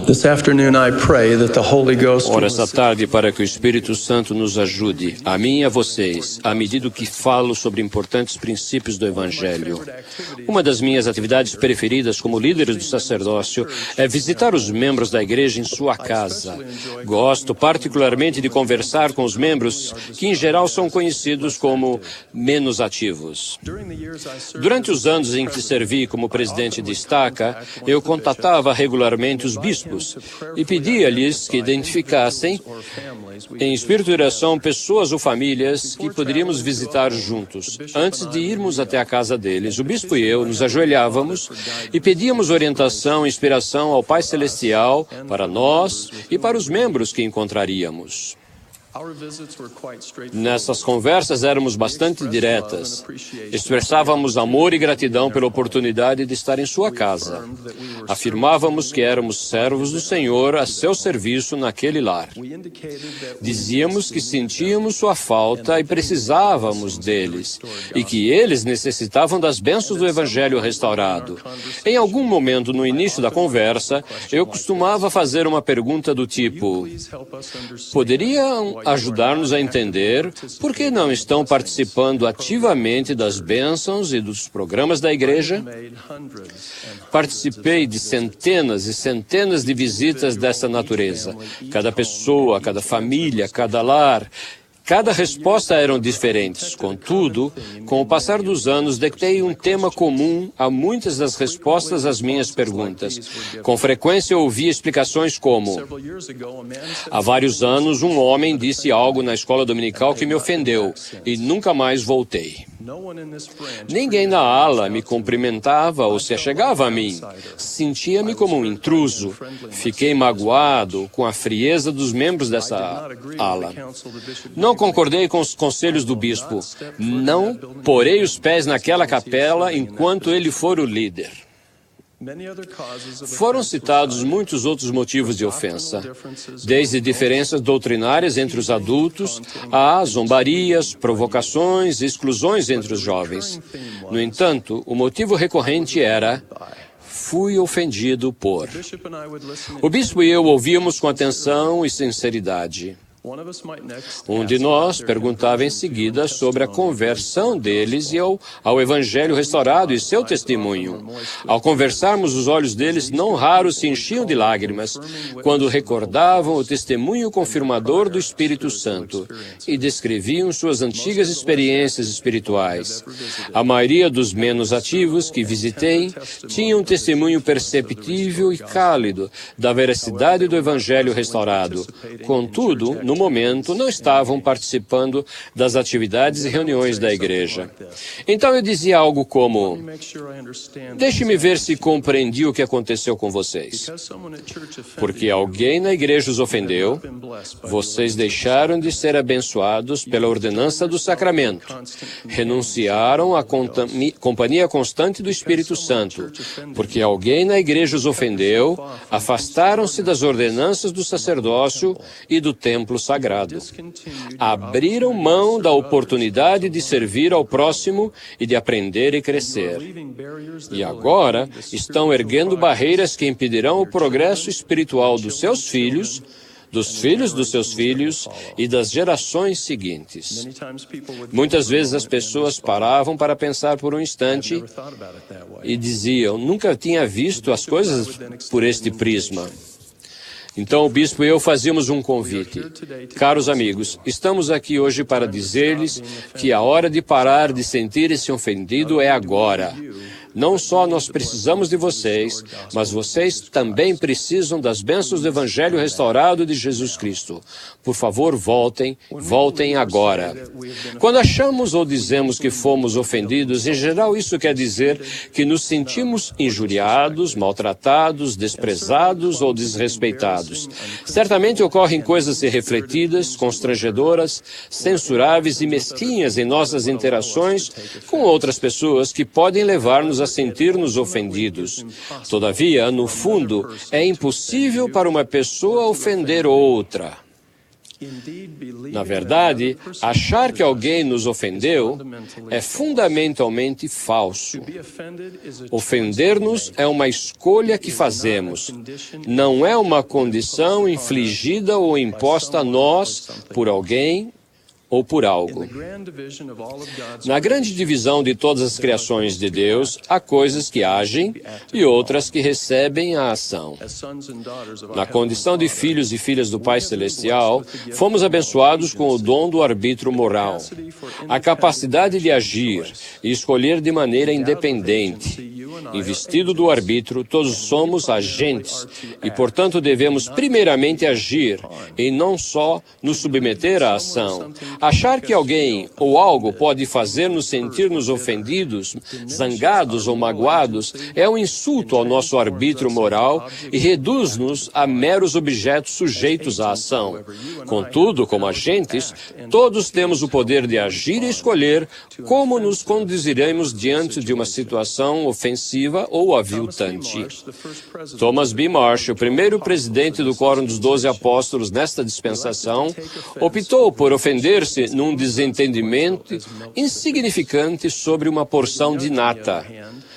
This afternoon I pray that the Holy Ghost Oro esta tarde para que o Espírito Santo nos ajude, a mim e a vocês, à medida que falo sobre importantes princípios do Evangelho. Uma das minhas atividades preferidas como líder do sacerdócio é visitar os membros da igreja em sua casa. Gosto particularmente de conversar com os membros que, em geral, são conhecidos como menos ativos. Durante os anos em que servi como presidente de estaca, eu contatava regularmente os bispos e pedia-lhes que identificassem, em espírito de oração, pessoas ou famílias que poderíamos visitar juntos. Antes de irmos até a casa deles, o bispo e eu nos ajoelhávamos e pedíamos orientação e inspiração ao Pai Celestial para nós e para os membros que encontraríamos. Nessas conversas éramos bastante diretas. Expressávamos amor e gratidão pela oportunidade de estar em sua casa. Afirmávamos que éramos servos do Senhor a seu serviço naquele lar. Dizíamos que sentíamos sua falta e precisávamos deles, e que eles necessitavam das bênçãos do Evangelho restaurado. Em algum momento no início da conversa, eu costumava fazer uma pergunta do tipo: poderiam ajudar-nos a entender por que não estão participando ativamente das bênçãos e dos programas da igreja? Participei de centenas e centenas de visitas dessa natureza. Cada pessoa, cada família, cada lar. Cada resposta eram diferentes. Contudo, com o passar dos anos, detectei um tema comum a muitas das respostas às minhas perguntas. Com frequência, ouvi explicações como: há vários anos, um homem disse algo na escola dominical que me ofendeu e nunca mais voltei. Ninguém na ala me cumprimentava ou se achegava a mim. Sentia-me como um intruso. Fiquei magoado com a frieza dos membros dessa ala. Não concordei com os conselhos do bispo. Não porei os pés naquela capela enquanto ele for o líder. Foram citados muitos outros motivos de ofensa, desde diferenças doutrinárias entre os adultos a zombarias, provocações e exclusões entre os jovens. No entanto, o motivo recorrente era: fui ofendido por. O bispo e eu ouvíamos com atenção e sinceridade. Um de nós perguntava em seguida sobre a conversão deles e ao Evangelho restaurado e seu testemunho. Ao conversarmos, os olhos deles não raros se enchiam de lágrimas quando recordavam o testemunho confirmador do Espírito Santo e descreviam suas antigas experiências espirituais. A maioria dos menos ativos que visitei tinha um testemunho perceptível e cálido da veracidade do Evangelho restaurado. Contudo, no momento, não estavam participando das atividades e reuniões da igreja. Então eu dizia algo como: deixe-me ver se compreendi o que aconteceu com vocês. Porque alguém na igreja os ofendeu, vocês deixaram de ser abençoados pela ordenança do sacramento, renunciaram à companhia constante do Espírito Santo. Porque alguém na igreja os ofendeu, afastaram-se das ordenanças do sacerdócio e do templo sagrado. Abriram mão da oportunidade de servir ao próximo e de aprender e crescer. E agora estão erguendo barreiras que impedirão o progresso espiritual dos seus filhos, dos filhos dos seus filhos e das gerações seguintes. Muitas vezes as pessoas paravam para pensar por um instante e diziam: nunca tinha visto as coisas por este prisma. Então o bispo e eu fazíamos um convite. Caros amigos, estamos aqui hoje para dizer-lhes que a hora de parar de sentir-se ofendido é agora. Não só nós precisamos de vocês, mas vocês também precisam das bênçãos do Evangelho restaurado de Jesus Cristo. Por favor, voltem agora. Quando achamos ou dizemos que fomos ofendidos, em geral isso quer dizer que nos sentimos injuriados, maltratados, desprezados ou desrespeitados. Certamente ocorrem coisas irrefletidas, constrangedoras, censuráveis e mesquinhas em nossas interações com outras pessoas que podem levar-nos a sentir-nos ofendidos. Todavia, no fundo, é impossível para uma pessoa ofender outra. Na verdade, achar que alguém nos ofendeu é fundamentalmente falso. Ofender-nos é uma escolha que fazemos, não é uma condição infligida ou imposta a nós por alguém ou por algo. Na grande divisão de todas as criações de Deus, há coisas que agem e outras que recebem a ação. Na condição de filhos e filhas do Pai Celestial, fomos abençoados com o dom do arbítrio moral, a capacidade de agir e escolher de maneira independente. Investido do arbítrio, todos somos agentes e, portanto, devemos primeiramente agir e não só nos submeter à ação. Achar que alguém ou algo pode fazer-nos sentir-nos ofendidos, zangados ou magoados é um insulto ao nosso arbítrio moral e reduz-nos a meros objetos sujeitos à ação. Contudo, como agentes, todos temos o poder de agir e escolher como nos conduziremos diante de uma situação ofensiva ou aviltante. Thomas B. Marsh, o primeiro presidente do Quórum dos 12 Apóstolos nesta dispensação, optou por ofender-se num desentendimento insignificante sobre uma porção de nata.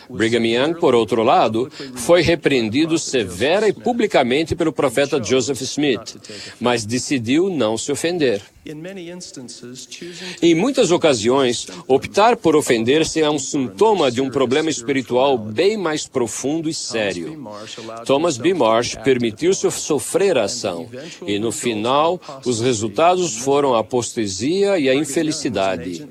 Brigham Young, por outro lado, foi repreendido severa e publicamente pelo profeta Joseph Smith, mas decidiu não se ofender. Em muitas ocasiões, optar por ofender-se é um sintoma de um problema espiritual bem mais profundo e sério. Thomas B. Marsh permitiu-se sofrer a ação, e no final, os resultados foram a apostasia e a infelicidade.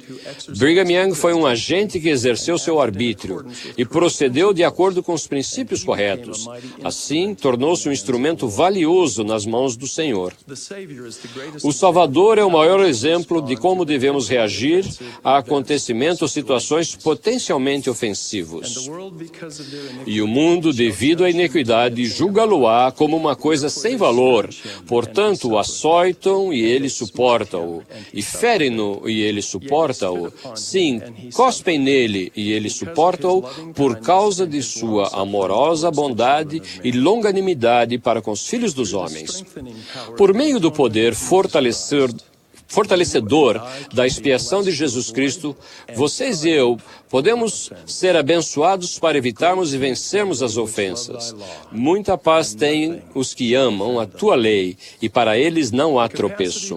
Brigham Young foi um agente que exerceu seu arbítrio e procedeu de acordo com os princípios corretos. Assim, tornou-se um instrumento valioso nas mãos do Senhor. O Salvador é o maior exemplo de como devemos reagir a acontecimentos ou situações potencialmente ofensivos. E o mundo, devido à iniquidade, julga-lo-á como uma coisa sem valor. Portanto, o açoitam e ele suporta-o. E ferem-no e ele suporta-o. Sim, cospem nele e ele suporta-o por causa de sua amorosa bondade e longanimidade para com os filhos dos homens. Por meio do poder fortalecedor da expiação de Jesus Cristo, vocês e eu podemos ser abençoados para evitarmos e vencermos as ofensas. Muita paz têm os que amam a tua lei, e para eles não há tropeço.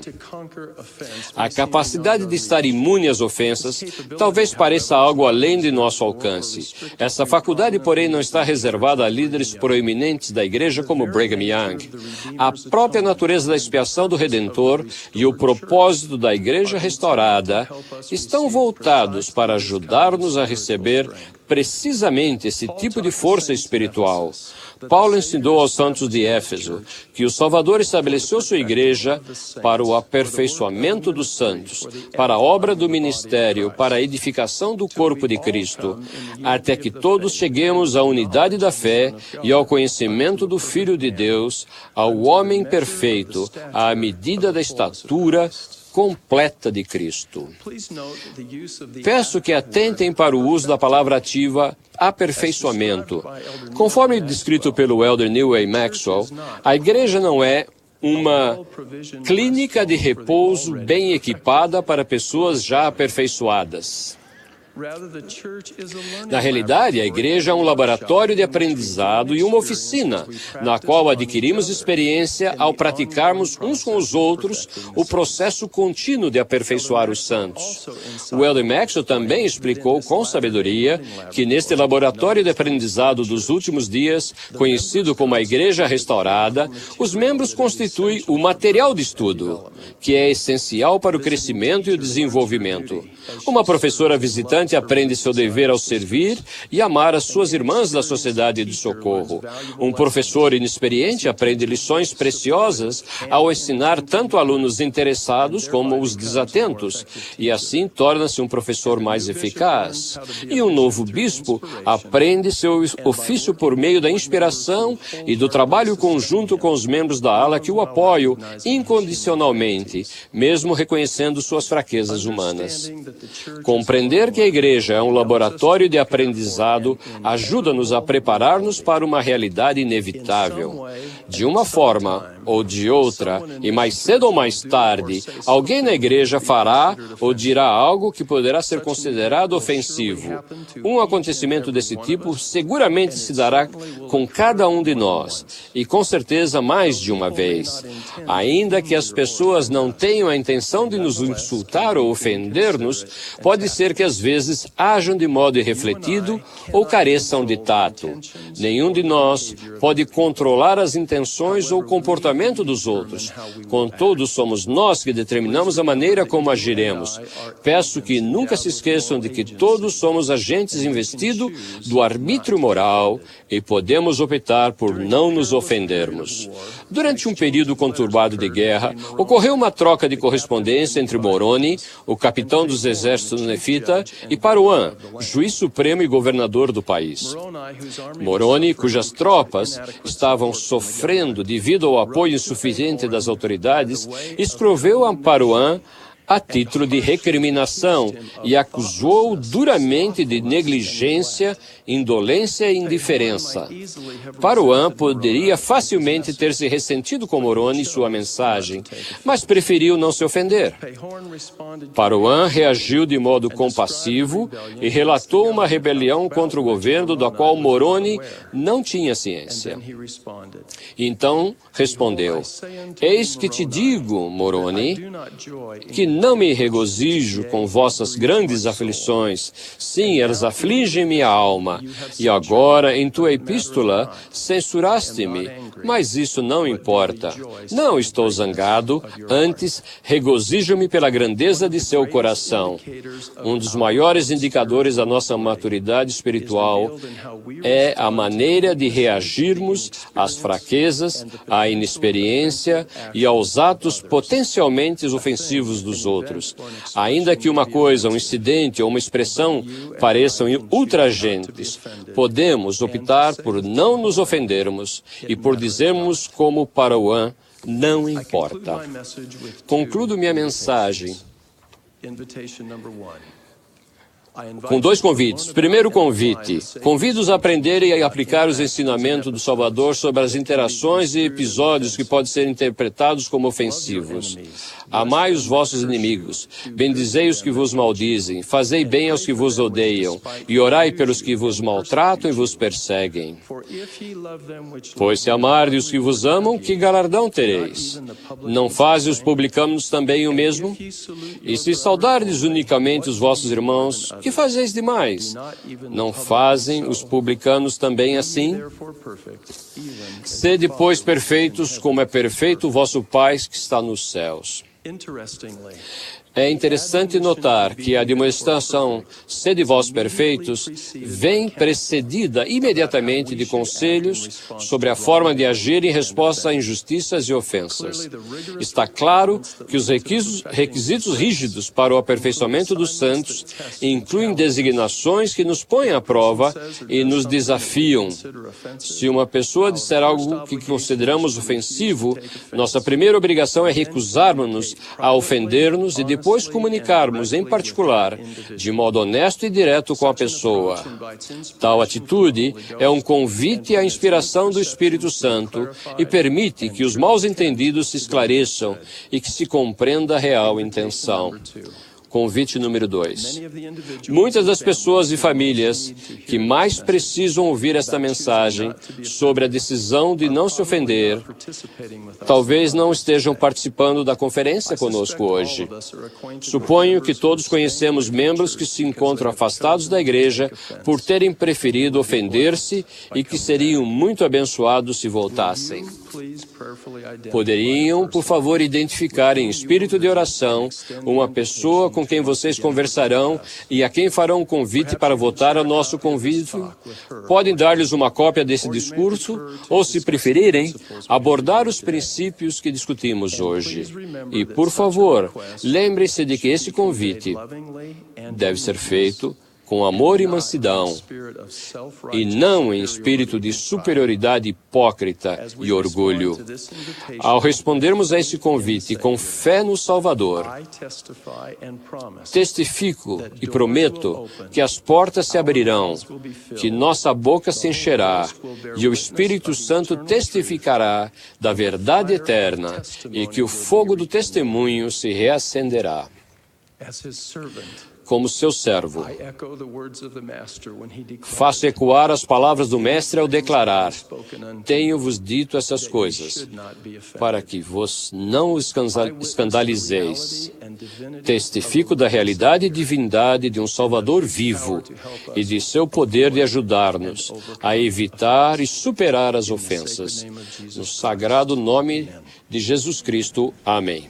A capacidade de estar imune às ofensas talvez pareça algo além de nosso alcance. Essa faculdade, porém, não está reservada a líderes proeminentes da igreja como Brigham Young. A própria natureza da expiação do Redentor e o propósito da igreja restaurada estão voltados para ajudar-nos a receber precisamente esse tipo de força espiritual. Paulo ensinou aos santos de Éfeso que o Salvador estabeleceu sua igreja para o aperfeiçoamento dos santos, para a obra do ministério, para a edificação do corpo de Cristo, até que todos cheguemos à unidade da fé e ao conhecimento do Filho de Deus, ao homem perfeito, à medida da estatura completa de Cristo. Peço que atentem para o uso da palavra ativa aperfeiçoamento. Conforme descrito pelo elder Neil A. Maxwell, a igreja não é uma clínica de repouso bem equipada para pessoas já aperfeiçoadas. Na realidade, a igreja é um laboratório de aprendizado e uma oficina, na qual adquirimos experiência ao praticarmos uns com os outros o processo contínuo de aperfeiçoar os santos. O elder Maxwell também explicou com sabedoria que neste laboratório de aprendizado dos últimos dias, conhecido como a Igreja Restaurada, os membros constituem o material de estudo, que é essencial para o crescimento e o desenvolvimento. Uma professora visitante aprende seu dever ao servir e amar as suas irmãs da sociedade de socorro. Um professor inexperiente aprende lições preciosas ao ensinar tanto alunos interessados como os desatentos, e assim torna-se um professor mais eficaz. E um novo bispo aprende seu ofício por meio da inspiração e do trabalho conjunto com os membros da ala que o apoiam incondicionalmente, mesmo reconhecendo suas fraquezas humanas. Compreender que a igreja é um laboratório de aprendizado, ajuda-nos a preparar-nos para uma realidade inevitável. De uma forma ou de outra, e mais cedo ou mais tarde, alguém na igreja fará ou dirá algo que poderá ser considerado ofensivo. Um acontecimento desse tipo seguramente se dará com cada um de nós, e com certeza mais de uma vez. Ainda que as pessoas não tenham a intenção de nos insultar ou ofender-nos, pode ser que às vezes ajam de modo irrefletido ou careçam de tato. Nenhum de nós pode controlar as intenções ou comportamento dos outros. Contudo, somos nós que determinamos a maneira como agiremos. Peço que nunca se esqueçam de que todos somos agentes investidos do arbítrio moral e podemos optar por não nos ofendermos. Durante um período conturbado de guerra, ocorreu uma troca de correspondência entre Moroni, o capitão dos exércitos nefita, e Paruan, juiz supremo e governador do país. Moroni, cujas tropas estavam sofrendo devido ao apoio insuficiente das autoridades, escreveu a Paruan a título de recriminação e acusou-o duramente de negligência, indolência e indiferença. Paruan poderia facilmente ter se ressentido com Moroni e sua mensagem, mas preferiu não se ofender. Paruan reagiu de modo compassivo e relatou uma rebelião contra o governo da qual Moroni não tinha ciência. Então respondeu: "Eis que te digo, Moroni, que não me regozijo com vossas grandes aflições. Sim, elas afligem minha alma. E agora, em tua epístola, censuraste-me. Mas isso não importa. Não estou zangado, antes regozijo-me pela grandeza de seu coração." Um dos maiores indicadores da nossa maturidade espiritual é a maneira de reagirmos às fraquezas, à inexperiência e aos atos potencialmente ofensivos dos outros. Ainda que uma coisa, um incidente ou uma expressão pareçam ultrajantes, podemos optar por não nos ofendermos e por dizermos como Paruan: "Não importa." Concluo minha mensagem com dois convites. Primeiro convite: convido-os a aprenderem e aplicar os ensinamentos do Salvador sobre as interações e episódios que podem ser interpretados como ofensivos. Amai os vossos inimigos, bendizei os que vos maldizem, fazei bem aos que vos odeiam, e orai pelos que vos maltratam e vos perseguem. Pois se amardes os que vos amam, que galardão tereis? Não fazem os publicanos também o mesmo? E se saudardes unicamente os vossos irmãos, que fazeis demais? Não fazem os publicanos também assim? Sede, pois, perfeitos, como é perfeito o vosso Pai que está nos céus. É interessante notar que a demonstração "sede vós perfeitos" vem precedida imediatamente de conselhos sobre a forma de agir em resposta a injustiças e ofensas. Está claro que os requisitos rígidos para o aperfeiçoamento dos santos incluem designações que nos põem à prova e nos desafiam. Se uma pessoa disser algo que consideramos ofensivo, nossa primeira obrigação é recusarmos-nos a ofender-nos e depois comunicarmos, em particular, de modo honesto e direto com a pessoa. Tal atitude é um convite à inspiração do Espírito Santo e permite que os mal-entendidos se esclareçam e que se compreenda a real intenção. Convite número 2. Muitas das pessoas e famílias que mais precisam ouvir esta mensagem sobre a decisão de não se ofender, talvez não estejam participando da conferência conosco hoje. Suponho que todos conhecemos membros que se encontram afastados da igreja por terem preferido ofender-se e que seriam muito abençoados se voltassem. Poderiam, por favor, identificar em espírito de oração uma pessoa com quem vocês conversarão e a quem farão um convite para votar ao nosso convite? Podem dar-lhes uma cópia desse discurso ou, se preferirem, abordar os princípios que discutimos hoje. E, por favor, lembrem-se de que esse convite deve ser feito com amor e mansidão, e não em espírito de superioridade hipócrita e orgulho. Ao respondermos a esse convite com fé no Salvador, testifico e prometo que as portas se abrirão, que nossa boca se encherá e o Espírito Santo testificará da verdade eterna e que o fogo do testemunho se reacenderá. Como seu servo, faço ecoar as palavras do Mestre ao declarar: tenho-vos dito essas coisas, para que vos não escandalizeis. Testifico da realidade e divindade de um Salvador vivo e de seu poder de ajudar-nos a evitar e superar as ofensas. No sagrado nome de Jesus Cristo. Amém.